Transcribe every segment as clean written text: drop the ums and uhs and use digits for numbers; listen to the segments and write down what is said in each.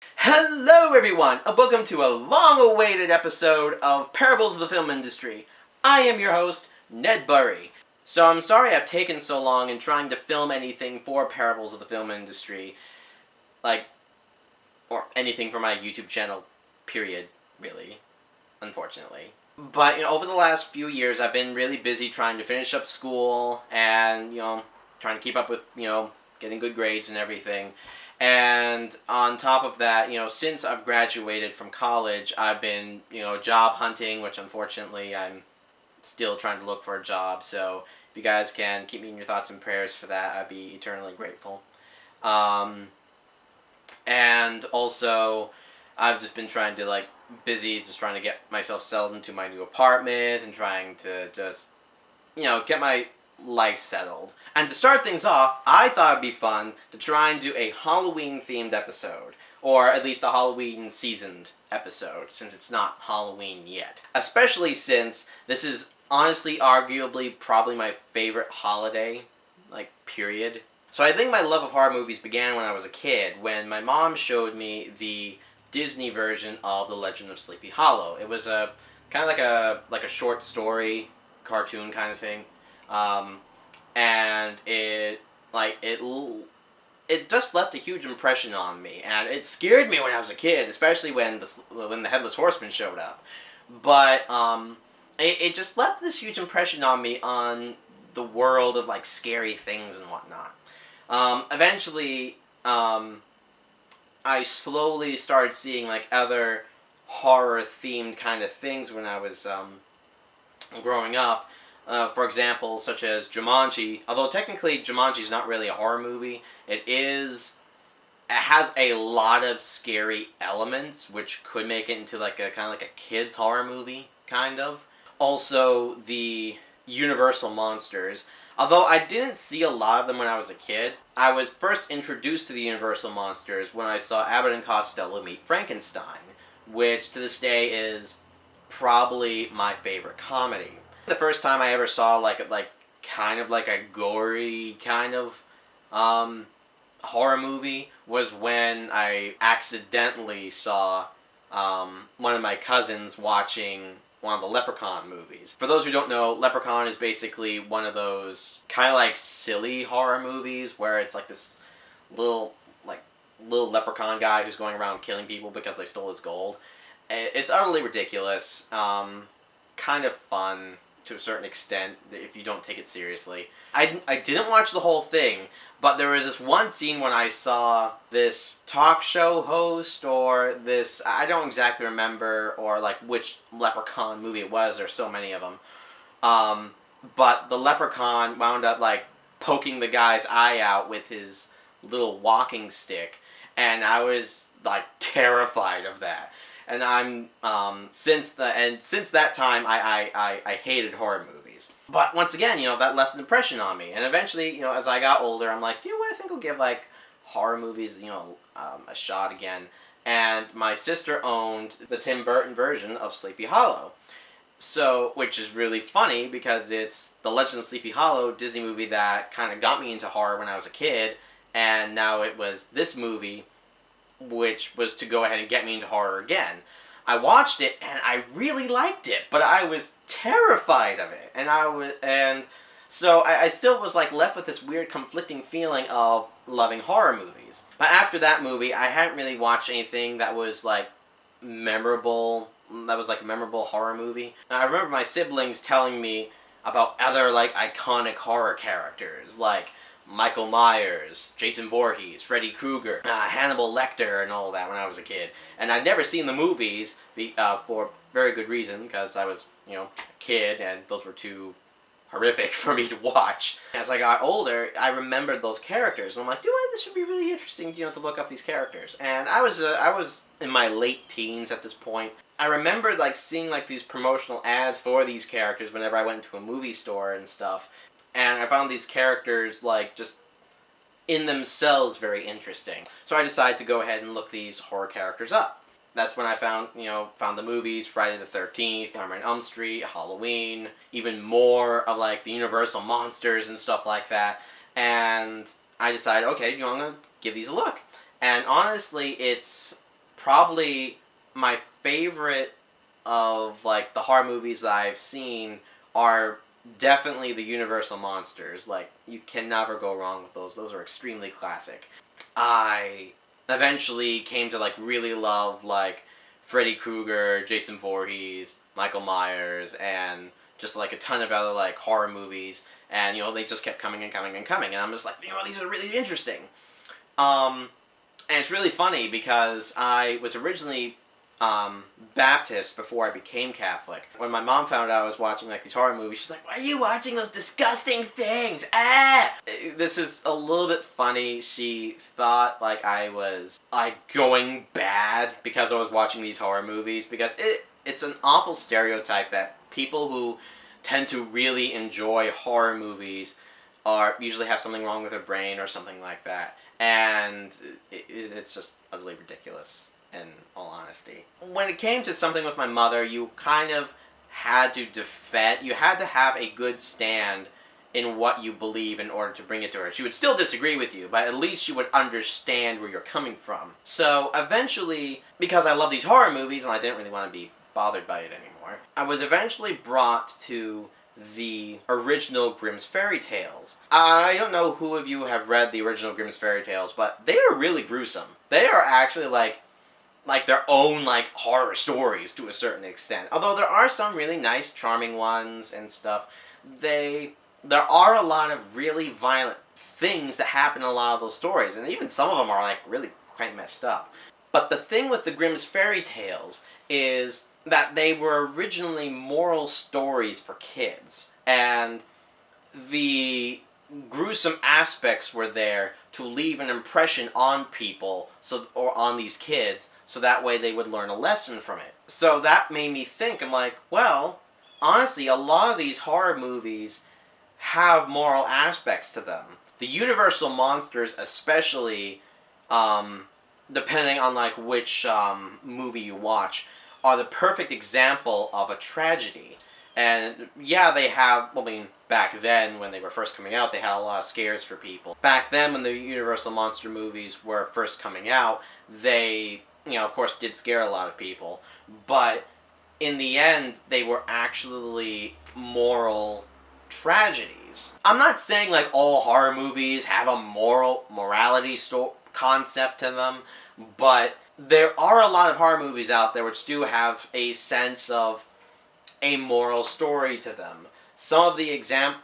Hello everyone, and welcome to a long-awaited episode of Parables of the Film Industry. I am your host, Ned Burry. So I'm sorry I've taken so long in trying to film anything for Parables of the Film Industry. Like, or anything for my YouTube channel, period, really, unfortunately. But, over the last few years I've been really busy trying to finish up school and, trying to keep up with, getting good grades and everything. And on top of that, since I've graduated from college, I've been, job hunting, which unfortunately I'm still trying to look for a job. So if you guys can keep me in your thoughts and prayers for that, I'd be eternally grateful. Um, and also, I've just been trying to, busy just trying to get myself settled into my new apartment and trying to just, get my life settled. And to start things off, I thought it'd be fun to try and do a Halloween-themed episode. Or at least a Halloween-seasoned episode, since it's not Halloween yet. Especially since this is honestly, arguably, probably my favorite holiday, period. So I think my love of horror movies began when I was a kid, when my mom showed me the Disney version of The Legend of Sleepy Hollow. It was a kind of like a short story, cartoon kind of thing, and it just left a huge impression on me, and it scared me when I was a kid, especially when the Headless Horseman showed up. But it just left this huge impression on me on the world of scary things and whatnot. Eventually, I slowly started seeing other horror themed kind of things when I was growing up. For example, such as Jumanji. Although technically Jumanji is not really a horror movie, it has a lot of scary elements, which could make it into a kind of like a kids horror movie, kind of. Also, the Universal monsters. Although I didn't see a lot of them when I was a kid, I was first introduced to the Universal monsters when I saw Abbott and Costello meet Frankenstein, which to this day is probably my favorite comedy. The first time I ever saw kind of like a gory kind of horror movie was when I accidentally saw one of my cousins watching one of the Leprechaun movies. For those who don't know, Leprechaun is basically one of those kind of silly horror movies where it's this little little leprechaun guy who's going around killing people because they stole his gold. It's utterly ridiculous, kind of fun to a certain extent if you don't take it seriously. I didn't watch the whole thing, but there was this one scene when I saw this talk show host or this, I don't exactly remember, or which Leprechaun movie it was, there's so many of them. But the Leprechaun wound up poking the guy's eye out with his little walking stick, and I was terrified of that. And since that time I hated horror movies. But once again, that left an impression on me. And eventually, as I got older, I'm like, you know what, I think I'll give horror movies, a shot again. And my sister owned the Tim Burton version of Sleepy Hollow. So, which is really funny because it's the Legend of Sleepy Hollow Disney movie that kind of got me into horror when I was a kid, and now it was this movie which was to go ahead and get me into horror again. I watched it and I really liked it, but I was terrified of it, and so I still was left with this weird conflicting feeling of loving horror movies. But after that movie, I hadn't really watched anything that was memorable. That was a memorable horror movie. Now, I remember my siblings telling me about other iconic horror characters like Michael Myers, Jason Voorhees, Freddy Krueger, Hannibal Lecter, and all that when I was a kid. And I'd never seen the movies for very good reason, because I was, a kid, and those were too horrific for me to watch. As I got older, I remembered those characters, and I'm like, this would be really interesting, to look up these characters. And I was in my late teens at this point. I remembered seeing these promotional ads for these characters whenever I went to a movie store and stuff. And I found these characters, just in themselves very interesting. So I decided to go ahead and look these horror characters up. That's when I found the movies, Friday the 13th, Nightmare on Elm Street, Halloween, even more of the Universal monsters and stuff like that. And I decided, okay, I'm going to give these a look. And honestly, it's probably my favorite of like the horror movies that I've seen are definitely the Universal monsters. Like, you can never go wrong with those. Those are extremely classic. I eventually came to like really love like Freddy Krueger, Jason Voorhees, Michael Myers, and just like a ton of other like horror movies. And they just kept coming and coming and coming, and I'm just like, these are really interesting. Um, and it's really funny because I was originally Baptist before I became Catholic. When my mom found out I was watching like these horror movies, she's like, "Why are you watching those disgusting things? Ah!" This is a little bit funny. She thought like I was like going bad because I was watching these horror movies, because it's an awful stereotype that people who tend to really enjoy horror movies usually have something wrong with their brain or something like that. And it's just utterly ridiculous, in all honesty. When it came to something with my mother, you kind of had to you had to have a good stand in what you believe in order to bring it to her. She would still disagree with you, but at least she would understand where you're coming from. So eventually, because I love these horror movies and I didn't really want to be bothered by it anymore, I was eventually brought to the original Grimm's Fairy Tales. I don't know who of you have read the original Grimm's Fairy Tales, but they are really gruesome. They are actually like their own like horror stories to a certain extent. Although there are some really nice, charming ones and stuff. There are a lot of really violent things that happen in a lot of those stories, and even some of them are like really quite messed up. But the thing with the Grimm's Fairy Tales is that they were originally moral stories for kids, and the gruesome aspects were there to leave an impression on people, or on these kids, so that way they would learn a lesson from it. So that made me think, I'm like, well, honestly, a lot of these horror movies have moral aspects to them. The Universal monsters especially, depending on like which movie you watch, are the perfect example of a tragedy. And yeah, they have, back then when they were first coming out, they had a lot of scares for people. Back then when the Universal Monster movies were first coming out, they, of course did scare a lot of people. But in the end, they were actually moral tragedies. I'm not saying like all horror movies have a morality concept to them, but there are a lot of horror movies out there which do have a sense of a moral story to them. Some of the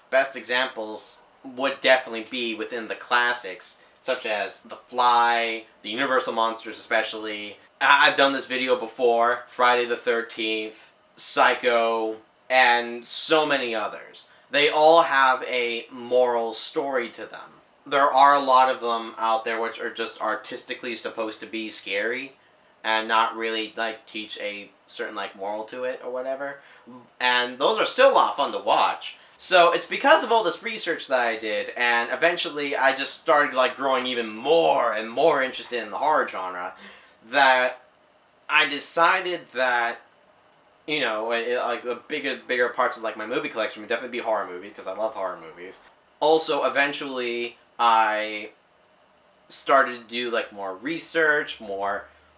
best examples would definitely be within the classics, such as The Fly, the Universal Monsters especially. I've done this video before, Friday the 13th, Psycho, and so many others. They all have a moral story to them. There are a lot of them out there which are just artistically supposed to be scary and not really like teach a certain like moral to it or whatever. And those are still a lot of fun to watch. So it's because of all this research that I did, and eventually I just started like growing even more and more interested in the horror genre, that I decided that, like the bigger parts of like my movie collection would definitely be horror movies, because I love horror movies. Also, eventually, I started to do like more research,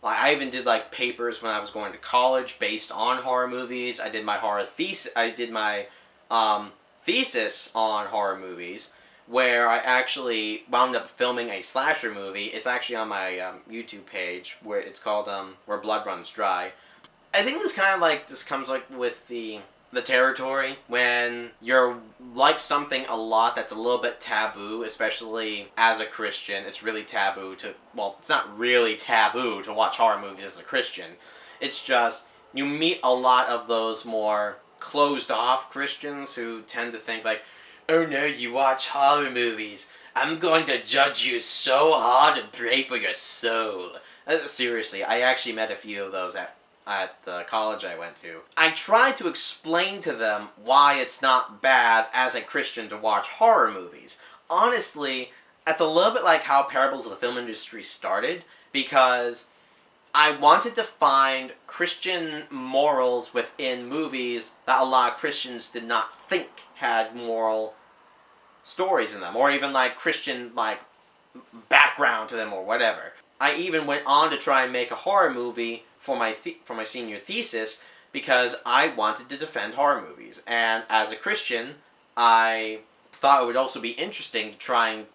I even did like papers when I was going to college based on horror movies. I did my thesis on horror movies, where I actually wound up filming a slasher movie. It's actually on my YouTube page, where it's called Where Blood Runs Dry. I think this kind of like just comes like with the territory when you're like something a lot that's a little bit taboo, especially as a Christian. It's really taboo to, it's not really taboo to watch horror movies as a Christian. It's just, you meet a lot of those more closed off Christians who tend to think like, oh no, you watch horror movies, I'm going to judge you so hard and pray for your soul. Seriously, I actually met a few of those at the college I went to. I tried to explain to them why it's not bad as a Christian to watch horror movies. Honestly, that's a little bit like how Parables of the Film Industry started, because I wanted to find Christian morals within movies that a lot of Christians did not think had moral stories in them, or even like Christian like background to them or whatever. I even went on to try and make a horror movie for for my senior thesis because I wanted to defend horror movies. And as a Christian, I thought it would also be interesting to try and,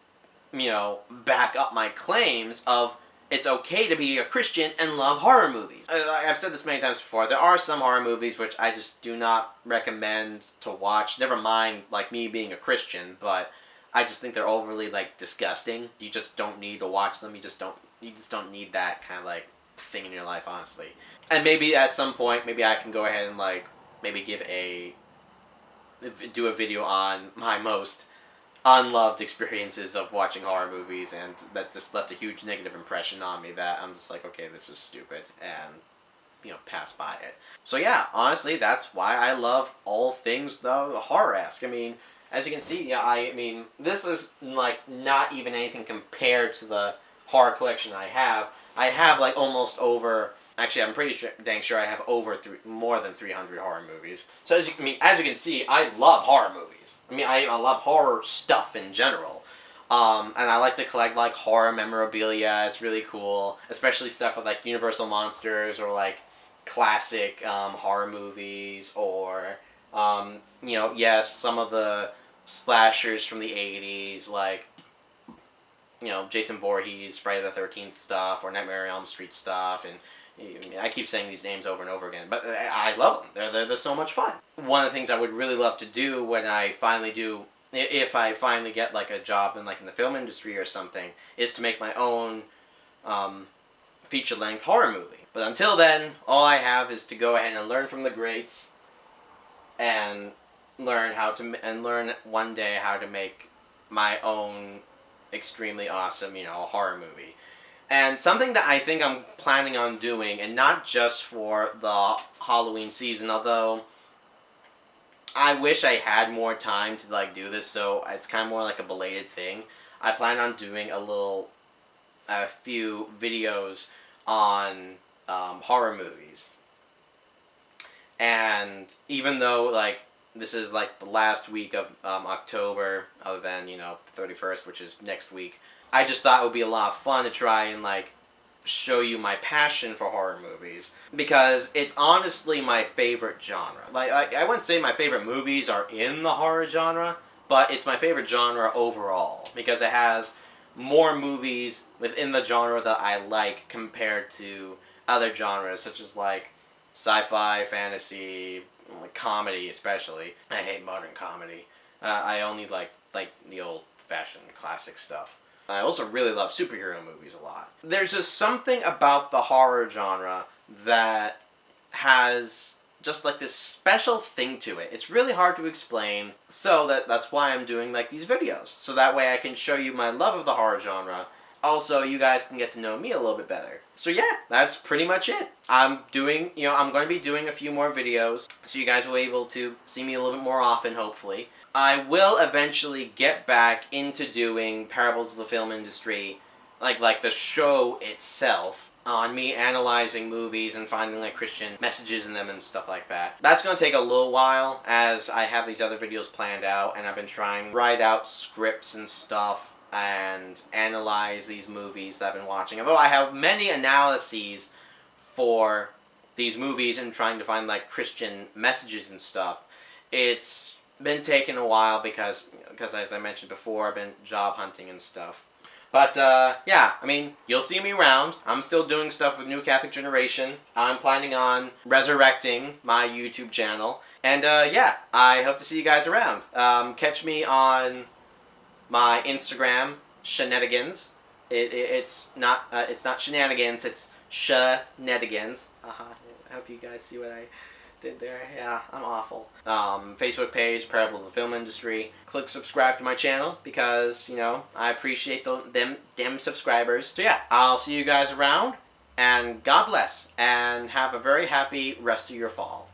back up my claims of it's okay to be a Christian and love horror movies. I've said this many times before. There are some horror movies which I just do not recommend to watch. Never mind, like, me being a Christian, but I just think they're overly, like, disgusting. You just don't need to watch them. You just don't need that kind of, like, thing in your life, honestly. And maybe at some point, maybe I can go ahead and, like, maybe do a video on my most unloved experiences of watching horror movies, and that just left a huge negative impression on me that I'm just like, okay, this is stupid, and, pass by it. So yeah, honestly, that's why I love all things, though, horror-esque. I mean, as you can see, yeah, I mean, this is, like, not even anything compared to the horror collection I have. I have, like, almost over... Actually, I'm pretty sure, dang sure I have more than 300 horror movies. So as you can see, I love horror movies. I mean, I love horror stuff in general. And I like to collect, like, horror memorabilia. It's really cool. Especially stuff with, like, Universal Monsters or, like, classic horror movies. Or, yes, some of the slashers from the 80s, like, Jason Voorhees, Friday the 13th stuff, or Nightmare on Elm Street stuff, and I keep saying these names over and over again, but I love them. They're so much fun. One of the things I would really love to do when I finally if I finally get, like, a job in, like, in the film industry or something, is to make my own feature-length horror movie. But until then, all I have is to go ahead and learn from the greats, and learn one day how to make my own extremely awesome, horror movie. And something that I think I'm planning on doing, and not just for the Halloween season, although I wish I had more time to, like, do this, so it's kind of more like a belated thing. I plan on doing a few videos on horror movies. And even though, like, this is, like, the last week of October, other than, the 31st, which is next week, I just thought it would be a lot of fun to try and, like, show you my passion for horror movies. Because it's honestly my favorite genre. Like, I wouldn't say my favorite movies are in the horror genre, but it's my favorite genre overall. Because it has more movies within the genre that I like compared to other genres, such as, like, sci-fi, fantasy, like, comedy especially. I hate modern comedy. I only like the old-fashioned classic stuff. I also really love superhero movies a lot. There's just something about the horror genre that has just, like, this special thing to it. It's really hard to explain, so that's why I'm doing, like, these videos. So that way I can show you my love of the horror genre. Also, you guys can get to know me a little bit better. So yeah, that's pretty much it. I'm going to be doing a few more videos, so you guys will be able to see me a little bit more often, hopefully. I will eventually get back into doing Parables of the Film Industry, like the show itself, on me analyzing movies and finding, like, Christian messages in them and stuff like that. That's going to take a little while, as I have these other videos planned out, and I've been trying to write out scripts and stuff, and analyze these movies that I've been watching. Although I have many analyses for these movies and trying to find, like, Christian messages and stuff, it's been taking a while because as I mentioned before, I've been job hunting and stuff. But, yeah, I mean, you'll see me around. I'm still doing stuff with New Catholic Generation. I'm planning on resurrecting my YouTube channel. And, yeah, I hope to see you guys around. Catch me on my Instagram, Shenanigans. It's not shenanigans, it's Shenanigans. I hope you guys see what I did there. Yeah, I'm awful. Facebook page, Parables of the Film Industry. Click subscribe to my channel because, I appreciate them subscribers. So yeah, I'll see you guys around, and God bless, and have a very happy rest of your fall.